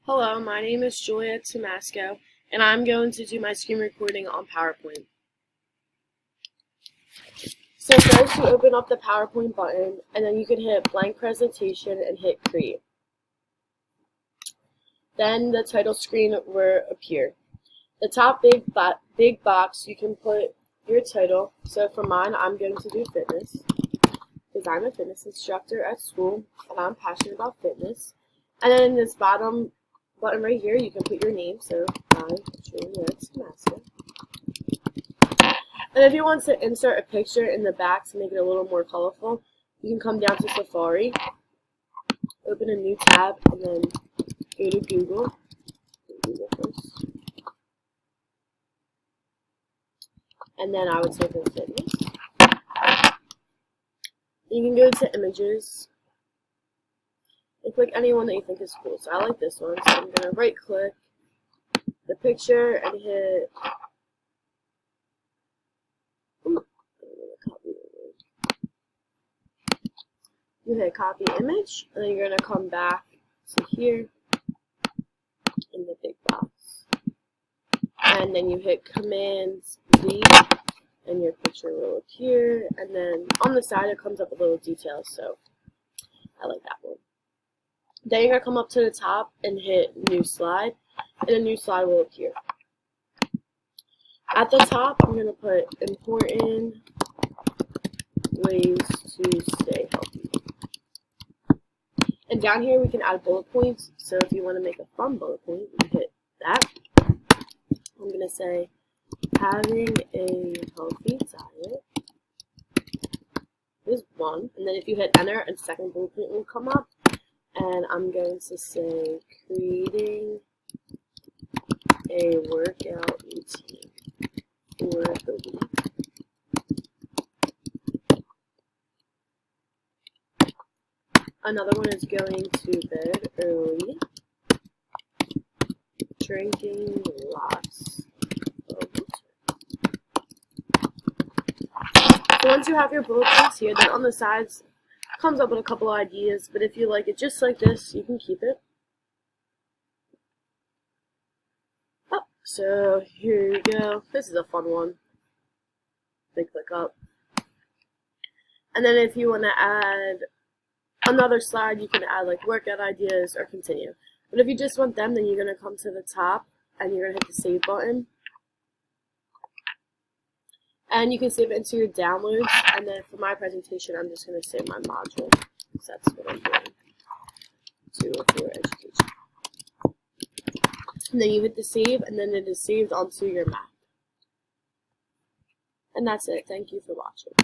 Hello, my name is Julia Tomasco, and I'm going to do my screen recording on PowerPoint. So first you open up the PowerPoint button, and then you can hit blank presentation and hit create. Then the title screen will appear. The top big box, you can put your title. So for mine, I'm going to do fitness, because I'm a fitness instructor at school, and I'm passionate about fitness. And then in this bottom button right here, you can put your name, so I'm Julia Tomasco. And if you want to insert a picture in the back to make it a little more colorful, you can come down to Safari, open a new tab, and then go to Google. Google first. And then I would type in fitness. You can go to images and click any one that you think is cool. So I like this one, so I'm going to right click the picture and hit copy image, and then you're going to come back to here in the big box. And then you hit Command Z and your picture will appear, and then on the side it comes up with little details, so I like that one. Then you're going to come up to the top and hit New Slide, and a new slide will appear. At the top, I'm going to put important ways to stay healthy. And down here we can add bullet points, so if you want to make a fun bullet point, you hit that. I'm going to say, having a healthy diet is one, and then if you hit enter, a second bullet point will come up, and I'm going to say, creating a workout routine for the week. Another one is going to bed early, drinking lots of water. So once you have your bullet points here, then on the sides comes up with a couple ideas, but if you like it just like this, you can keep it. Oh, so here you go. This is a fun one. They click up. And then if you want to add another slide, you can add like workout ideas or continue. But if you just want them, then you're going to come to the top and you're going to hit the save button. And you can save it into your downloads. And then for my presentation, I'm just going to save my module, because that's what I'm doing. 204 education. And then you hit the save, and then it is saved onto your map. And that's it. Thank you for watching.